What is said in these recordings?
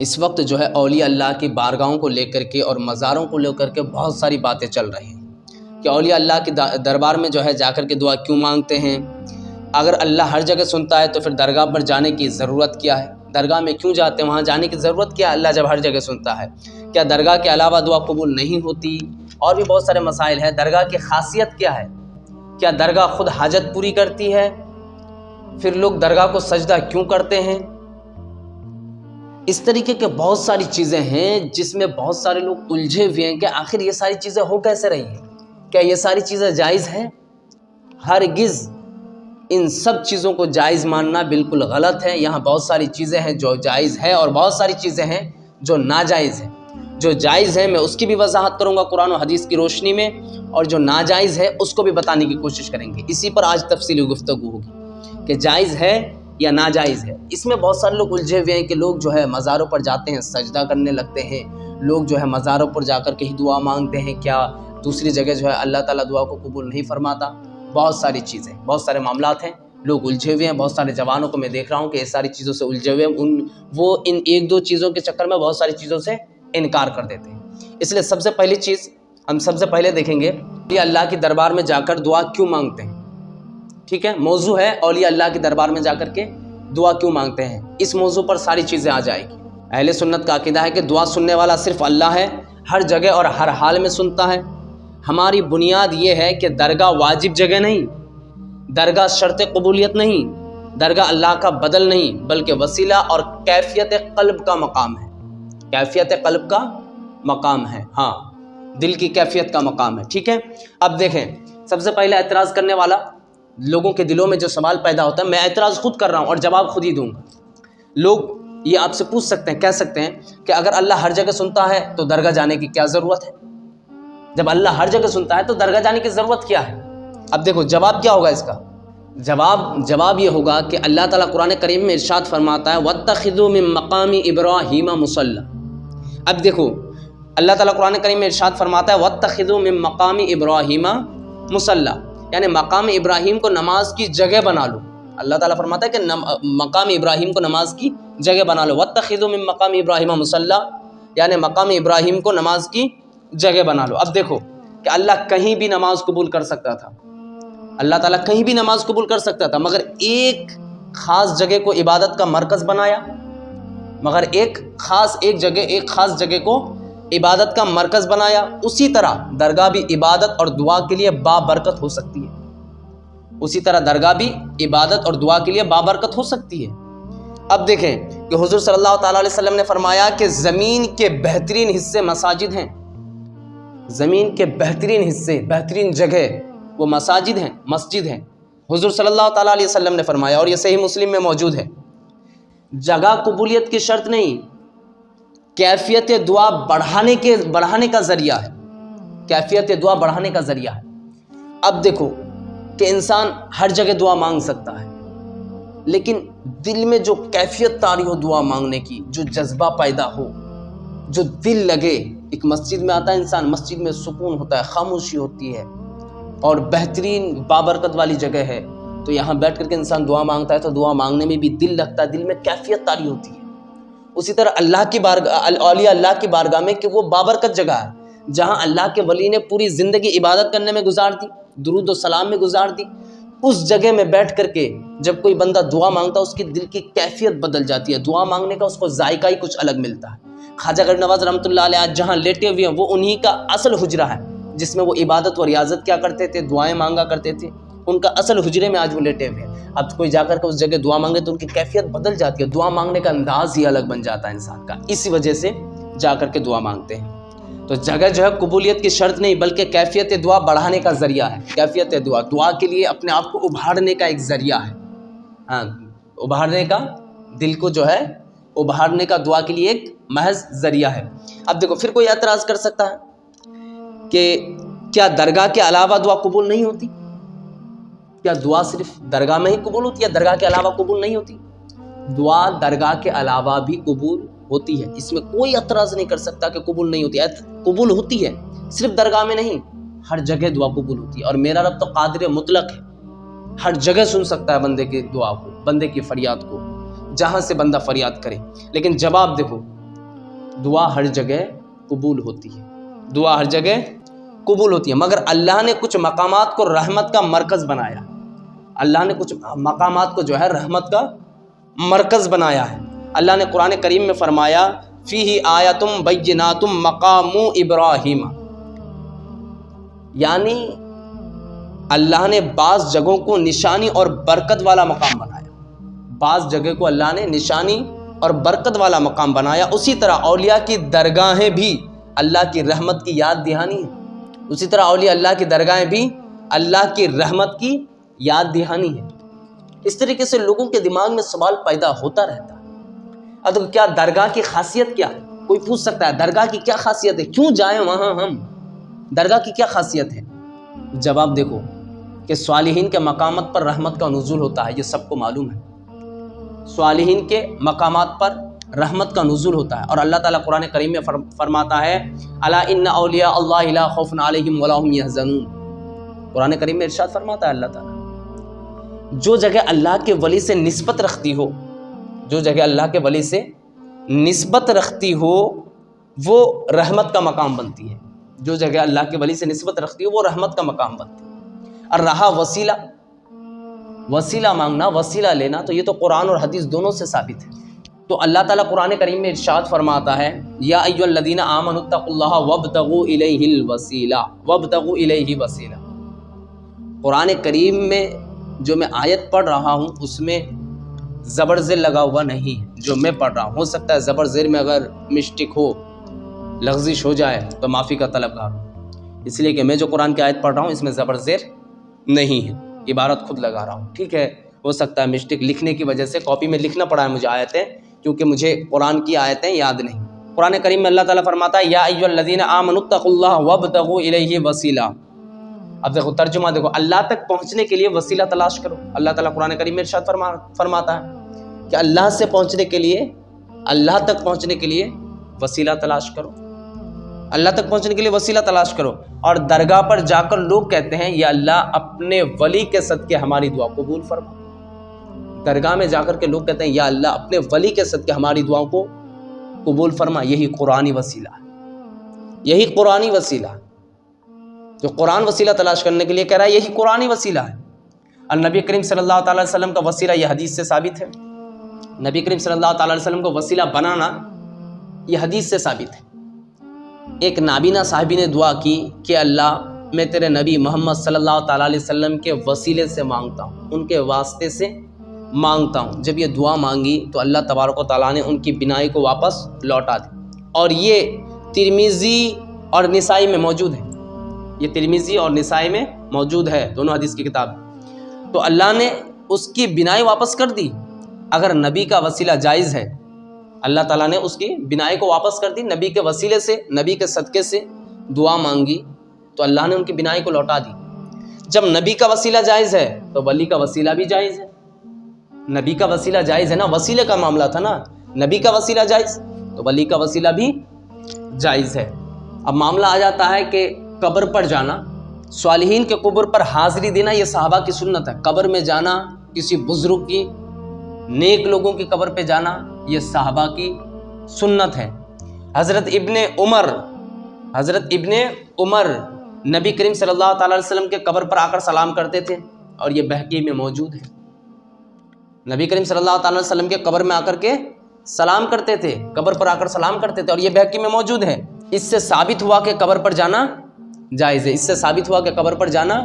اس وقت جو ہے اولیاء اللہ کی بارگاہوں کو لے کر کے اور مزاروں کو لے کر کے بہت ساری باتیں چل رہی ہیں کہ اولیاء اللہ کے دربار میں جو ہے جا کر کے دعا کیوں مانگتے ہیں؟ اگر اللہ ہر جگہ سنتا ہے تو پھر درگاہ پر جانے کی ضرورت کیا ہے؟ درگاہ میں کیوں جاتے ہیں؟ وہاں جانے کی ضرورت کیا ہے اللہ جب ہر جگہ سنتا ہے؟ کیا درگاہ کے علاوہ دعا قبول نہیں ہوتی؟ اور بھی بہت سارے مسائل ہیں۔ درگاہ کی خاصیت کیا ہے؟ کیا درگاہ خود حاجت پوری کرتی ہے؟ پھر لوگ درگاہ کو سجدہ کیوں کرتے ہیں؟ اس طریقے کے بہت ساری چیزیں ہیں جس میں بہت سارے لوگ الجھے ہوئے ہیں کہ آخر یہ ساری چیزیں ہو کیسے رہی ہیں؟ کیا یہ ساری چیزیں جائز ہیں؟ ہرگز ان سب چیزوں کو جائز ماننا بالکل غلط ہے۔ یہاں بہت ساری چیزیں ہیں جو جائز ہے اور بہت ساری چیزیں ہیں جو ناجائز ہیں۔ جو جائز ہے میں اس کی بھی وضاحت کروں گا قرآن و حدیث کی روشنی میں، اور جو ناجائز ہے اس کو بھی بتانے کی کوشش کریں گے۔ اسی پر آج تفصیلی گفتگو ہوگی کہ جائز ہے یا ناجائز ہے۔ اس میں بہت سارے لوگ الجھے ہوئے ہیں کہ لوگ جو ہے مزاروں پر جاتے ہیں سجدہ کرنے لگتے ہیں، لوگ جو ہے مزاروں پر جا کر کے ہی دعا مانگتے ہیں، کیا دوسری جگہ جو ہے اللہ تعالیٰ دعا کو قبول نہیں فرماتا؟ بہت ساری چیزیں، بہت سارے معاملات ہیں، لوگ الجھے ہوئے ہیں۔ بہت سارے جوانوں کو میں دیکھ رہا ہوں کہ یہ ساری چیزوں سے الجھے ہوئے ہیں، وہ ان ایک دو چیزوں کے چکر میں بہت ساری چیزوں سے انکار کر دیتے ہیں۔ اس لیے سب سے پہلی چیز ہم سب سے پہلے دیکھیں گے کہ اللہ کے دربار میں جا کر دعا کیوں مانگتے ہیں۔ ٹھیک ہے، موضوع ہے اولیاء اللہ کے دربار میں جا کر کے دعا کیوں مانگتے ہیں۔ اس موضوع پر ساری چیزیں آ جائیں گی۔ اہل سنت کا عقیدہ ہے کہ دعا سننے والا صرف اللہ ہے، ہر جگہ اور ہر حال میں سنتا ہے۔ ہماری بنیاد یہ ہے کہ درگاہ واجب جگہ نہیں، درگاہ شرط قبولیت نہیں، درگاہ اللہ کا بدل نہیں، بلکہ وسیلہ اور کیفیت قلب کا مقام ہے۔ کیفیت قلب کا مقام ہے، ہاں، دل کی کیفیت کا مقام ہے۔ ٹھیک ہے، اب دیکھیں، سب سے پہلے اعتراض کرنے والا لوگوں کے دلوں میں جو سوال پیدا ہوتا ہے، میں اعتراض خود کر رہا ہوں اور جواب خود ہی دوں گا۔ لوگ یہ آپ سے پوچھ سکتے ہیں، کہہ سکتے ہیں کہ اگر اللہ ہر جگہ سنتا ہے تو درگاہ جانے کی کیا ضرورت ہے؟ جب اللہ ہر جگہ سنتا ہے تو درگاہ جانے کی ضرورت کیا ہے؟ اب دیکھو جواب کیا ہوگا اس کا۔ جواب یہ ہوگا کہ اللہ تعالیٰ قرآن کریم میں ارشاد فرماتا ہے وَاتَّخِذُوا مِن مَّقَامِ إِبْرَاهِيمَ مُصَلًّى۔ اب دیکھو اللہ تعالیٰ قرآن کریم میں ارشاد فرماتا ہے وَاتَّخِذُوا مِن مَّقَامِ إِبْرَاهِيمَ مُصَلًّى، یعنی مقام ابراہیم کو نماز کی جگہ بنا لو۔ اللہ تعالیٰ فرماتا ہے کہ مقام ابراہیم کو نماز کی جگہ بنا لو۔ وَاتَّخِذُوا مِن مَّقَامِ إِبْرَاهِيمَ مُصَلًّى، یعنی مقام ابراہیم کو نماز کی جگہ بنا لو۔ اب دیکھو کہ اللہ کہیں بھی نماز قبول کر سکتا تھا، اللہ تعالیٰ کہیں بھی نماز قبول کر سکتا تھا، مگر ایک خاص جگہ کو عبادت کا مرکز بنایا، مگر ایک خاص جگہ کو عبادت کا مرکز بنایا۔ اسی طرح درگاہ بھی عبادت اور دعا کے لیے بابرکت ہو سکتی ہے، اسی طرح درگاہ بھی عبادت اور دعا کے لیے بابرکت ہو سکتی ہے۔ اب دیکھیں کہ حضور صلی اللہ تعالیٰ علیہ وسلم نے فرمایا کہ زمین کے بہترین حصے مساجد ہیں، زمین کے بہترین حصے، بہترین جگہ وہ مساجد ہیں، مسجد ہیں۔ حضور صلی اللہ تعالیٰ علیہ وسلم نے فرمایا، اور یہ صحیح مسلم میں موجود ہے۔ جگہ قبولیت کی شرط نہیں، کیفیت دعا بڑھانے کا ذریعہ ہے، کیفیت دعا بڑھانے کا ذریعہ ہے۔ اب دیکھو کہ انسان ہر جگہ دعا مانگ سکتا ہے، لیکن دل میں جو کیفیت طاری ہو دعا مانگنے کی، جو جذبہ پیدا ہو، جو دل لگے۔ ایک مسجد میں آتا ہے انسان، مسجد میں سکون ہوتا ہے، خاموشی ہوتی ہے اور بہترین بابرکت والی جگہ ہے، تو یہاں بیٹھ کر کے انسان دعا مانگتا ہے تو دعا مانگنے میں بھی دل لگتا ہے، دل میں کیفیت طاری ہوتی ہے۔ اسی طرح اللہ کی بارگاہ، اولیاء اللہ کی بارگاہ میں کہ وہ بابرکت جگہ ہے جہاں اللہ کے ولی نے پوری زندگی عبادت کرنے میں گزار دی، درود و سلام میں گزار دی۔ اس جگہ میں بیٹھ کر کے جب کوئی بندہ دعا مانگتا ہے اس کی دل کی کیفیت بدل جاتی ہے، دعا مانگنے کا اس کو ذائقہ ہی کچھ الگ ملتا ہے۔ خواجہ غریب نواز رحمۃ اللہ علیہ آج جہاں لیٹے ہوئے ہیں وہ انہی کا اصل حجرہ ہے جس میں وہ عبادت و ریاضت کیا کرتے تھے، دعائیں مانگا کرتے تھے۔ ان کا اصل حجرے میں آج وہ لیٹے ہوئے ہیں۔ اب کوئی جا کر کے اس جگہ دعا مانگے تو ان کی کیفیت بدل جاتی ہے، دعا مانگنے کا انداز ہی الگ بن جاتا ہے انسان کا، اسی وجہ سے جا کر کے دعا مانگتے ہیں۔ تو جگہ جو ہے قبولیت کی شرط نہیں بلکہ کیفیت دعا بڑھانے کا ذریعہ ہے۔ کیفیت دعا کے لیے اپنے آپ کو ابھارنے کا ایک ذریعہ ہے، ہاں، ابھارنے کا، دل کو جو ہے ابھارنے کا دعا کے لیے ایک محض ذریعہ ہے۔ اب دیکھو پھر کوئی اعتراض کر سکتا ہے کہ کیا درگاہ کے علاوہ دعا قبول نہیں ہوتی؟ کیا دعا صرف درگاہ میں ہی قبول ہوتی ہے، درگاہ کے علاوہ قبول نہیں ہوتی؟ دعا درگاہ کے علاوہ بھی قبول ہوتی ہے، اس میں کوئی اعتراض نہیں کر سکتا کہ قبول نہیں ہوتی ہے۔ قبول ہوتی ہے، صرف درگاہ میں نہیں، ہر جگہ دعا قبول ہوتی ہے، اور میرا رب تو قادر مطلق ہے، ہر جگہ سن سکتا ہے بندے کی دعا کو، بندے کی فریاد کو، جہاں سے بندہ فریاد کرے۔ لیکن جواب دیکھو دعا ہر جگہ قبول ہوتی ہے، دعا ہر جگہ قبول ہوتی ہے، مگر اللہ نے کچھ مقامات کو رحمت کا مرکز بنایا، اللہ نے کچھ مقامات کو جو ہے رحمت کا مرکز بنایا ہے۔ اللہ نے قرآن کریم میں فرمایا فیہ آیاتم بیناتم مقام ابراہیم، یعنی اللہ نے بعض جگہوں کو نشانی اور برکت والا مقام بنایا، بعض جگہ کو اللہ نے نشانی اور برکت والا مقام بنایا۔ اسی طرح اولیاء کی درگاہیں بھی اللہ کی رحمت کی یاد دہانی ہے، اسی طرح اولیاء اللہ کی درگاہیں بھی اللہ کی رحمت کی یاد دہانی ہے۔ اس طریقے سے لوگوں کے دماغ میں سوال پیدا ہوتا رہتا ہے، اب کیا درگاہ کی خاصیت کیا ہے؟ کوئی پوچھ سکتا ہے درگاہ کی کیا خاصیت ہے، کیوں جائیں وہاں ہم، درگاہ کی کیا خاصیت ہے؟ جواب دیکھو کہ صالحین کے مقامات پر رحمت کا نزول ہوتا ہے، یہ سب کو معلوم ہے، صالحین کے مقامات پر رحمت کا نزول ہوتا ہے، اور اللہ تعالیٰ قرآن کریم میں فرماتا ہے الا ان اولیاء اللہ لا خوف علیہم ولا هم يحزنون، قرآن کریم میں ارشاد فرماتا ہے اللہ تعالیٰ جو جگہ اللہ کے ولی سے نسبت رکھتی ہو، جو جگہ اللہ کے ولی سے نسبت رکھتی ہو وہ رحمت کا مقام بنتی ہے، جو جگہ اللہ کے ولی سے نسبت رکھتی ہو وہ رحمت کا مقام بنتی ہے۔ اور رہا وسیلہ مانگنا، وسیلہ لینا، تو یہ تو قرآن اور حدیث دونوں سے ثابت ہے۔ تو اللہ تعالیٰ قرآن کریم میں ارشاد فرماتا ہے یا ایھا الذین آمنوا اتقوا اللہ وابتغوا الیہ الوسیلہ، وابتغوا الیہ وسیلہ۔ قرآن کریم میں جو میں آیت پڑھ رہا ہوں اس میں زبر زیر لگا ہوا نہیں ہے، جو میں پڑھ رہا ہوں، ہو سکتا ہے زبر زیر میں اگر مسٹیک ہو، لغزش ہو جائے تو معافی کا طلبگار ہوں، اس لیے کہ میں جو قرآن کی آیت پڑھ رہا ہوں اس میں زبر زیر نہیں ہے، عبارت خود لگا رہا ہوں، ٹھیک ہے؟ ہو سکتا ہے مسٹیک لکھنے کی وجہ سے، کاپی میں لکھنا پڑا ہے مجھے آیتیں، کیونکہ مجھے قرآن کی آیتیں یاد نہیں۔ قرآن کریم میں اللہ تعالیٰ فرماتا ہے یا ایھا الذین آمنوا اتقوا اللہ وابتغوا الیہ وسیلہ۔ اب دیکھو ترجمہ دیکھو، اللہ تک پہنچنے کے لیے وسیلہ تلاش کرو۔ اللہ تعالیٰ قرآن کریم میں ارشاد فرماتا ہے کہ اللہ سے پہنچنے کے لیے، اللہ تک پہنچنے کے لیے وسیلہ تلاش کرو، اللہ تک پہنچنے کے لیے وسیلہ تلاش کرو۔ اور درگاہ پر جا کر لوگ کہتے ہیں یا اللہ اپنے ولی کے صدقے ہماری دعا قبول فرما، درگاہ میں جا کر کے لوگ کہتے ہیں یا اللہ اپنے ولی کے صدقے ہماری دعاؤں کو قبول فرما، یہی قرآنی وسیلہ ہے، یہی قرآنی وسیلہ ہے، جو قرآن وسیلہ تلاش کرنے کے لیے کہہ رہا ہے یہی قرآنی وسیلہ ہے۔ اور نبی کریم صلی اللہ تعالیٰ علیہ وسلم کا وسیلہ یہ حدیث سے ثابت ہے، نبی کریم صلی اللہ تعالیٰ علیہ وسلم کو وسیلہ بنانا یہ حدیث سے ثابت ہے۔ ایک نابینا صحابی نے دعا کی کہ اللہ میں تیرے نبی محمد صلی اللہ تعالیٰ علیہ وسلم کے وسیلے سے مانگتا ہوں، ان کے واسطے سے مانگتا ہوں۔ جب یہ دعا مانگی تو اللہ تبارک و تعالیٰ نے ان کی بینائی کو واپس لوٹا دی، اور یہ ترمذی اور نسائی میں موجود ہے، یہ ترمذی اور نسائی میں موجود ہے، دونوں حدیث کی کتاب۔ تو اللہ نے اس کی بینائی واپس کر دی۔ اگر نبی کا وسیلہ جائز ہے، اللہ تعالیٰ نے اس کی بینائی کو واپس کر دی، نبی کے وسیلے سے، نبی کے صدقے سے دعا مانگی تو اللہ نے ان کی بینائی کو لوٹا دی۔ جب نبی کا وسیلہ جائز ہے تو ولی کا وسیلہ بھی جائز ہے، نبی کا وسیلہ جائز ہے نا، وسیلے کا معاملہ تھا نا، نبی کا وسیلہ جائز تو ولی کا وسیلہ بھی جائز ہے۔ اب معاملہ آ جاتا ہے کہ قبر پر جانا، صالحین کے قبر پر حاضری دینا یہ صحابہ کی سنت ہے، قبر میں جانا، کسی بزرگ کی، نیک لوگوں کی قبر پہ جانا یہ صحابہ کی سنت ہے۔ حضرت ابن عمر نبی کریم صلی اللہ تعالیٰ علیہ وسلم کے قبر پر آ کر سلام کرتے تھے، اور یہ بہقی میں موجود ہے، نبی کریم صلی اللہ تعالیٰ علیہ وسلم کے قبر میں آ کر کے سلام کرتے تھے، قبر پر آ کر سلام کرتے تھے، اور یہ بہقی میں موجود ہے۔ اس سے ثابت ہوا کہ قبر پر جانا جائز ہے، اس سے ثابت ہوا کہ قبر پر جانا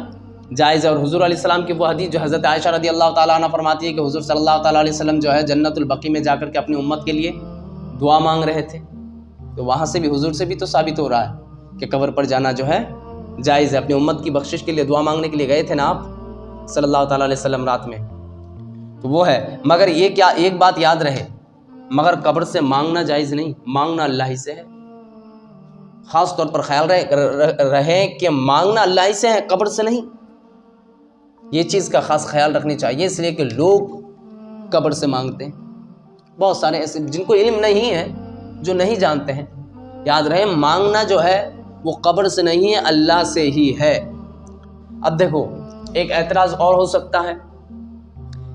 جائز ہے۔ اور حضور علیہ السلام کی وہ حدیث جو حضرت عائشہ رضی اللہ تعالیٰ عنہ فرماتی ہے کہ حضور صلی اللہ تعالیٰ علیہ وسلم جو ہے جنت البقیع میں جا کر کے اپنی امت کے لیے دعا مانگ رہے تھے، تو وہاں سے بھی حضور سے بھی تو ثابت ہو رہا ہے کہ قبر پر جانا جو ہے جائز ہے۔ اپنی امت کی بخشش کے لیے دعا مانگنے کے لیے گئے تھے نا آپ صلی اللہ تعالیٰ علیہ وسلم رات میں، تو وہ ہے۔ مگر یہ کیا ایک بات یاد رہے، مگر قبر سے مانگنا جائز نہیں، مانگنا اللہ ہی سے ہے۔ خاص طور پر خیال رہے کہ مانگنا اللہ ہی سے ہے، قبر سے نہیں، یہ چیز کا خاص خیال رکھنی چاہیے، اس لیے کہ لوگ قبر سے مانگتے ہیں، بہت سارے ایسے جن کو علم نہیں ہے، جو نہیں جانتے ہیں۔ یاد رہے مانگنا جو ہے وہ قبر سے نہیں ہے، اللہ سے ہی ہے۔ اب دیکھو ایک اعتراض اور ہو سکتا ہے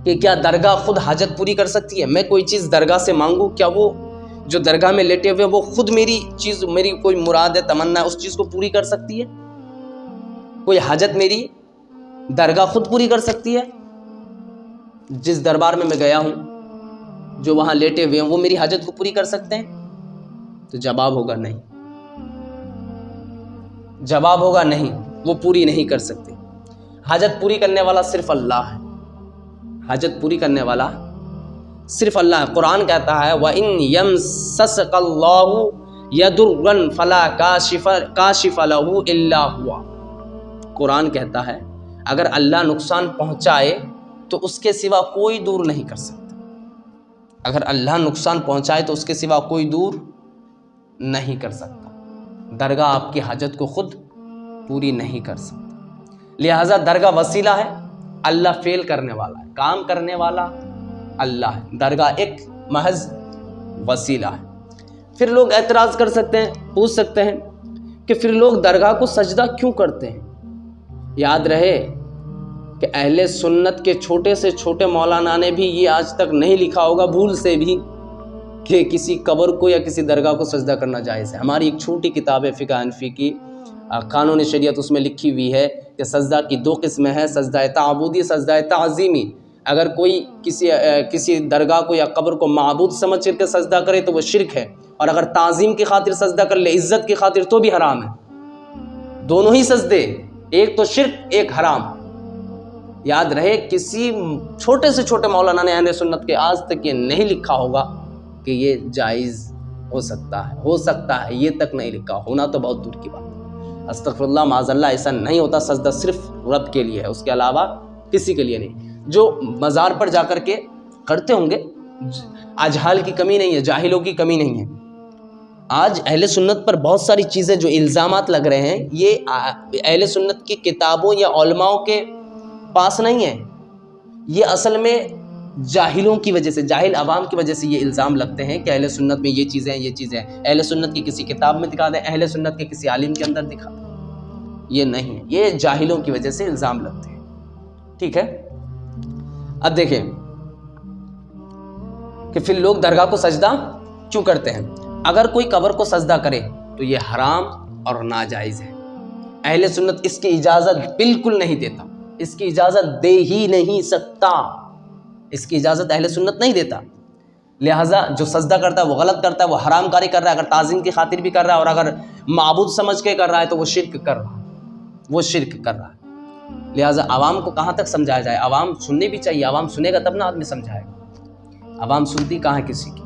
کہ کیا درگاہ خود حاجت پوری کر سکتی ہے؟ میں کوئی چیز درگاہ سے مانگوں، کیا وہ جو درگاہ میں لیٹے ہوئے وہ خود میری چیز، میری کوئی مراد ہے، تمنا ہے، اس چیز کو پوری کر سکتی ہے؟ کوئی حاجت میری درگاہ خود پوری کر سکتی ہے؟ جس دربار میں گیا ہوں، جو وہاں لیٹے ہوئے ہیں، وہ میری حاجت کو پوری کر سکتے ہیں؟ تو جواب ہوگا نہیں، جواب ہوگا نہیں، وہ پوری نہیں کر سکتے۔ حاجت پوری کرنے والا صرف اللہ ہے، حاجت پوری کرنے والا صرف اللہ ہے۔ قرآن کہتا ہے وَإِن يَمْسَسْكَ اللَّهُ يَضُرًّا فَلَا كَاشِفَ لَهُ إِلَّا هُوَ۔ قرآن کہتا ہے اگر اللہ نقصان پہنچائے تو اس کے سوا کوئی دور نہیں کر سکتا، اگر اللہ نقصان پہنچائے تو اس کے سوا کوئی دور نہیں کر سکتا۔ درگاہ آپ کی حاجت کو خود پوری نہیں کر سکتا، لہٰذا درگاہ وسیلہ ہے، اللہ فعل کرنے والا ہے، کام کرنے والا اللہ ہے، درگاہ ایک محض وسیلہ ہے۔ پھر لوگ اعتراض کر سکتے ہیں، پوچھ سکتے ہیں کہ پھر لوگ درگاہ کو سجدہ کیوں کرتے ہیں؟ یاد رہے کہ اہل سنت کے چھوٹے سے چھوٹے مولانا نے بھی یہ آج تک نہیں لکھا ہوگا بھول سے بھی کہ کسی قبر کو یا کسی درگاہ کو سجدہ کرنا جائز ہے۔ ہماری ایک چھوٹی کتاب ہے فقہ حنفی کی قانون شریعت، اس میں لکھی ہوئی ہے کہ سجدہ کی دو قسمیں ہیں، سجدہ تعبدی، سجدہ تعظیمی۔ اگر کوئی کسی درگاہ کو یا قبر کو معبود سمجھ کر کے سجدہ کرے تو وہ شرک ہے، اور اگر تعظیم کی خاطر سجدہ کر لے، عزت کی خاطر، تو بھی حرام ہے۔ دونوں ہی سجدے، ایک تو شرک، ایک حرام۔ یاد رہے کسی چھوٹے سے چھوٹے مولانا نے اہل سنت کے آج تک یہ نہیں لکھا ہوگا کہ یہ جائز ہو سکتا ہے، یہ تک نہیں لکھا، ہونا تو بہت دور کی بات ہے۔ استغفر اللہ، معاذ اللہ، ایسا نہیں ہوتا۔ سجدہ صرف رب کے لیے ہے، اس کے علاوہ کسی کے لیے نہیں۔ جو مزار پر جا کر کے کرتے ہوں گے، اجہال کی کمی نہیں ہے، جاہلوں کی کمی نہیں ہے۔ آج اہل سنت پر بہت ساری چیزیں جو الزامات لگ رہے ہیں، یہ اہل سنت کی کتابوں یا علماؤں کے پاس نہیں ہے، یہ اصل میں جاہلوں کی وجہ سے، جاہل عوام کی وجہ سے یہ الزام لگتے ہیں کہ اہل سنت میں یہ چیزیں ہیں، یہ چیزیں ہیں۔ اہل سنت کی کسی کتاب میں دکھا دیں، اہل سنت کے کسی عالم کے اندر دکھا دیں، یہ نہیں ہے، یہ جاہلوں کی وجہ سے الزام لگتے ہیں۔ ٹھیک ہے، اب دیکھیں کہ پھر لوگ درگاہ کو سجدہ کیوں کرتے ہیں؟ اگر کوئی قبر کو سجدہ کرے تو یہ حرام اور ناجائز ہے۔ اہل سنت اس کی اجازت بالکل نہیں دیتا، اس کی اجازت دے ہی نہیں سکتا، اس کی اجازت اہل سنت نہیں دیتا۔ لہٰذا جو سجدہ کرتا ہے وہ غلط کرتا ہے، وہ حرام کاری کر رہا ہے، اگر تعظیم کی خاطر بھی کر رہا ہے، اور اگر معبود سمجھ کے کر رہا ہے تو وہ شرک کر رہا ہے، وہ شرک کر رہا ہے۔ لہٰذا عوام کو کہاں تک سمجھایا جائے؟ عوام سننی بھی چاہیے، عوام سنے گا تب نہ آدمی سمجھائے گا، عوام سنتی کہاں ہے کسی کی۔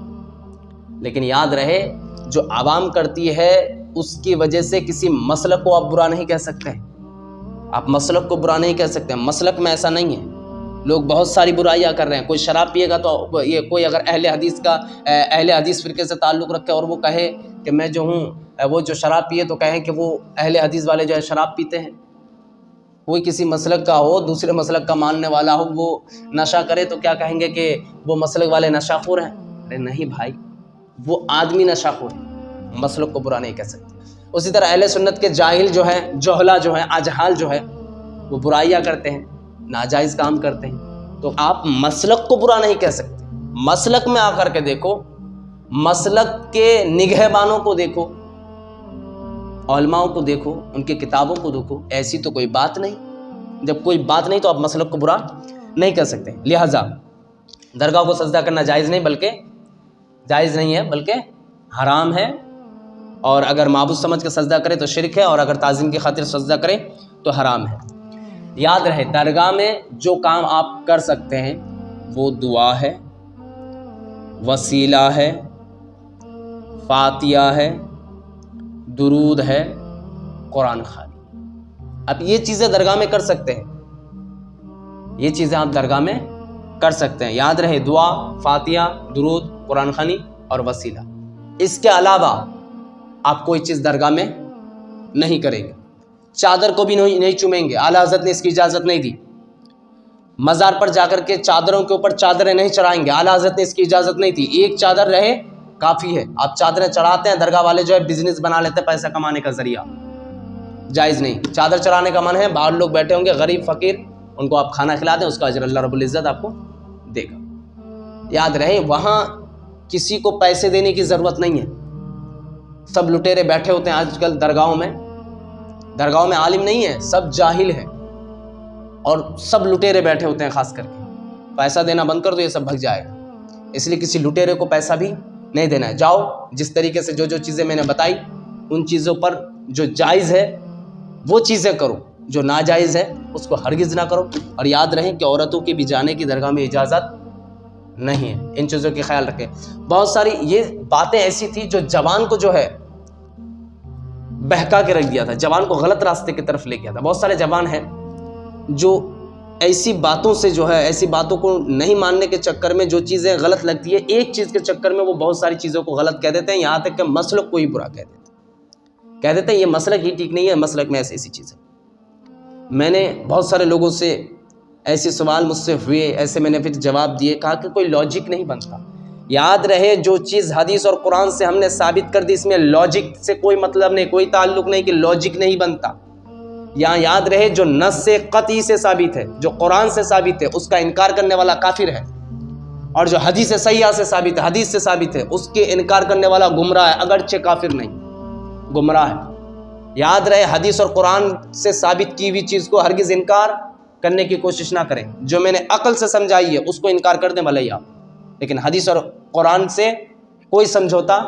لیکن یاد رہے جو عوام کرتی ہے اس کی وجہ سے کسی مسلک کو آپ برا نہیں کہہ سکتے، آپ مسلک کو برا نہیں کہہ سکتے، مسلک میں ایسا نہیں ہے۔ لوگ بہت ساری برائیاں کر رہے ہیں، کوئی شراب پیے گا تو یہ کوئی اگر اہل حدیث فرقے سے تعلق رکھے اور وہ کہے کہ میں جو ہوں، وہ جو شراب پیے تو کہیں کہ وہ اہل حدیث والے جو ہے شراب پیتے ہیں۔ کوئی کسی مسلک کا ہو، دوسرے مسلک کا ماننے والا ہو، وہ نشہ کرے تو کیا کہیں گے کہ وہ مسلک والے نشہ خور ہیں؟ ارے نہیں بھائی، وہ آدمی نشہ خور ہے، مسلک کو برا نہیں کہہ سکتے۔ اسی طرح اہل سنت کے جاہل جو ہیں، جہلا جو ہیں، اجہال جو ہے، وہ برائیاں کرتے ہیں، ناجائز کام کرتے ہیں، تو آپ مسلک کو برا نہیں کہہ سکتے۔ مسلک میں آ کر کے دیکھو، مسلک کے نگہبانوں کو دیکھو، علماء کو دیکھو، ان کی کتابوں کو دیکھو، ایسی تو کوئی بات نہیں۔ جب کوئی بات نہیں تو آپ مسلک کو برا نہیں کر سکتے۔ لہٰذا درگاہ کو سجدہ کرنا جائز نہیں ہے بلکہ حرام ہے، اور اگر معبود سمجھ کے سجدہ کرے تو شرک ہے، اور اگر تعظیم کی خاطر سجدہ کرے تو حرام ہے۔ یاد رہے درگاہ میں جو کام آپ کر سکتے ہیں وہ دعا ہے، وسیلہ ہے، فاتحہ ہے، درود ہے، قرآن خوانی۔ اب یہ چیزیں درگاہ میں کر سکتے ہیں، یہ چیزیں آپ درگاہ میں کر سکتے ہیں۔ یاد رہے دعا، فاتحہ، درود، قرآن خوانی اور وسیلہ، اس کے علاوہ آپ کوئی چیز درگاہ میں نہیں کریں گے۔ چادر کو بھی نہیں چومیں گے، اعلیٰ حضرت نے اس کی اجازت نہیں دی۔ مزار پر جا کر کے چادروں کے اوپر چادریں نہیں چڑھائیں گے، اعلیٰ حضرت نے اس کی اجازت نہیں تھی۔ ایک چادر رہے کافی ہے۔ آپ چادریں چڑھاتے ہیں، درگاہ والے جو ہے بزنس بنا لیتے ہیں، پیسہ کمانے کا ذریعہ، جائز نہیں۔ چادر چڑھانے کا من ہے، باہر لوگ بیٹھے ہوں گے غریب فقیر، ان کو آپ کھانا کھلا دیں، اس کا اجر اللہ رب العزت آپ کو دے گا۔ یاد رہے وہاں کسی کو پیسے دینے کی ضرورت نہیں ہے. سب لٹیرے بیٹھے ہوتے ہیں آج کل درگاہوں میں عالم نہیں ہے، سب جاہل ہیں اور سب لٹیرے بیٹھے ہوتے ہیں. خاص کر کے پیسہ دینا بند کر دو، یہ سب بھگ جائے گا. اس لیے کسی لٹیرے کو پیسہ بھی نہیں دینا ہے. جاؤ جس طریقے سے جو چیزیں میں نے بتائی ان چیزوں پر جو جائز ہے وہ چیزیں کرو، جو ناجائز ہے اس کو ہرگز نہ کرو. اور یاد رہیں کہ عورتوں کے بھی جانے کی درگاہ میں اجازت نہیں ہے. ان چیزوں کی خیال رکھیں. بہت ساری یہ باتیں ایسی تھی جو جوان کو جو ہے بہکا کے رکھ دیا تھا، جوان کو غلط راستے کی طرف لے گیا تھا. بہت سارے جوان ہیں جو ایسی باتوں سے جو ہے، ایسی باتوں کو نہیں ماننے کے چکر میں جو چیزیں غلط لگتی ہے، ایک چیز کے چکر میں وہ بہت ساری چیزوں کو غلط کہہ دیتے ہیں، یہاں تک کہ مسلک کو ہی برا کہہ دیتے ہیں یہ مسلک ہی ٹھیک نہیں ہے، مسلک میں ایسی چیز ہے. میں نے بہت سارے لوگوں سے ایسے سوال مجھ سے ہوئے، ایسے میں نے پھر جواب دیے، کہا کہ کوئی لاجک نہیں بنتا. یاد رہے جو چیز حدیث اور قرآن سے ہم نے ثابت کر دی، اس میں لاجک سے کوئی مطلب نہیں، کوئی تعلق نہیں کہ لاجک نہیں بنتا. یہاں یاد رہے جو نص سے قطعی سے ثابت ہے، جو قرآن سے ثابت ہے، اس کا انکار کرنے والا کافر ہے. اور جو حدیث صحیحہ سے ثابت ہے، حدیث سے ثابت ہے، اس کے انکار کرنے والا گمراہ ہے، اگرچہ کافر نہیں، گمراہ ہے. یاد رہے حدیث اور قرآن سے ثابت کی ہوئی چیز کو ہرگز انکار کرنے کی کوشش نہ کریں. جو میں نے عقل سے سمجھائی ہے اس کو انکار کر دیں بھلے ہی آپ، لیکن حدیث اور قرآن سے کوئی سمجھوتا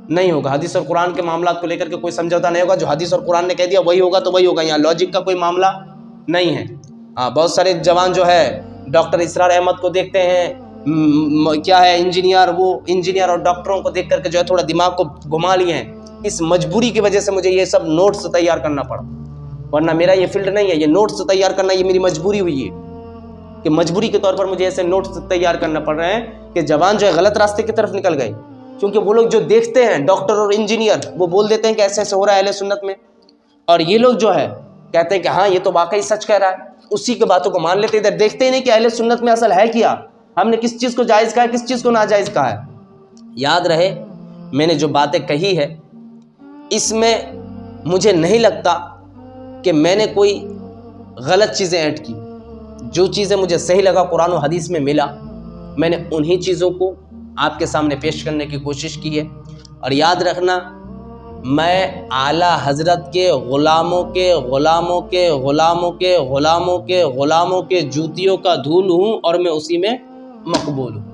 نہیں ہوگا. حدیث اور قرآن کے معاملات کو لے کر کے کوئی سمجھوتا نہیں ہوگا. جو حدیث اور قرآن نے کہہ دیا وہی ہوگا تو وہی ہوگا. یہاں لاجک کا کوئی معاملہ نہیں ہے. بہت سارے جوان جو ہے ڈاکٹر اسرار احمد کو دیکھتے ہیں، کیا ہے انجینئر، وہ انجینئر اور ڈاکٹروں کو دیکھ کر کے جو ہے تھوڑا دماغ کو گھما لیے ہیں. اس مجبوری کی وجہ سے مجھے یہ سب نوٹس تیار کرنا پڑا، ورنہ میرا یہ فیلڈ نہیں ہے. یہ نوٹس تیار کرنا یہ میری مجبوری ہوئی ہے کہ مجبوری کے طور پر مجھے ایسے نوٹس تیار کرنا پڑ رہے ہیں کہ جوان جو ہے غلط راستے کی طرف نکل گئے. کیونکہ وہ لوگ جو دیکھتے ہیں ڈاکٹر اور انجینئر، وہ بول دیتے ہیں کہ ایسے ایسے ہو رہا ہے اہل سنت میں، اور یہ لوگ جو ہے کہتے ہیں کہ ہاں یہ تو واقعی سچ کہہ رہا ہے، اسی کے باتوں کو مان لیتے. ادھر دیکھتے ہی نہیں کہ اہل سنت میں اصل ہے کیا، ہم نے کس چیز کو جائز کہا ہے، کس چیز کو ناجائز کہا ہے. یاد رہے میں نے جو باتیں کہی ہے اس میں مجھے نہیں لگتا کہ میں نے کوئی غلط چیزیں ایڈ کی. جو چیزیں مجھے صحیح لگا قرآن و حدیث میں ملا، میں نے انہی چیزوں کو آپ کے سامنے پیش کرنے کی کوشش کی ہے. اور یاد رکھنا میں اعلیٰ حضرت کے غلاموں کے غلاموں کے غلاموں کے غلاموں کے غلاموں کے جوتیوں کا دھول ہوں، اور میں اسی میں مقبول ہوں.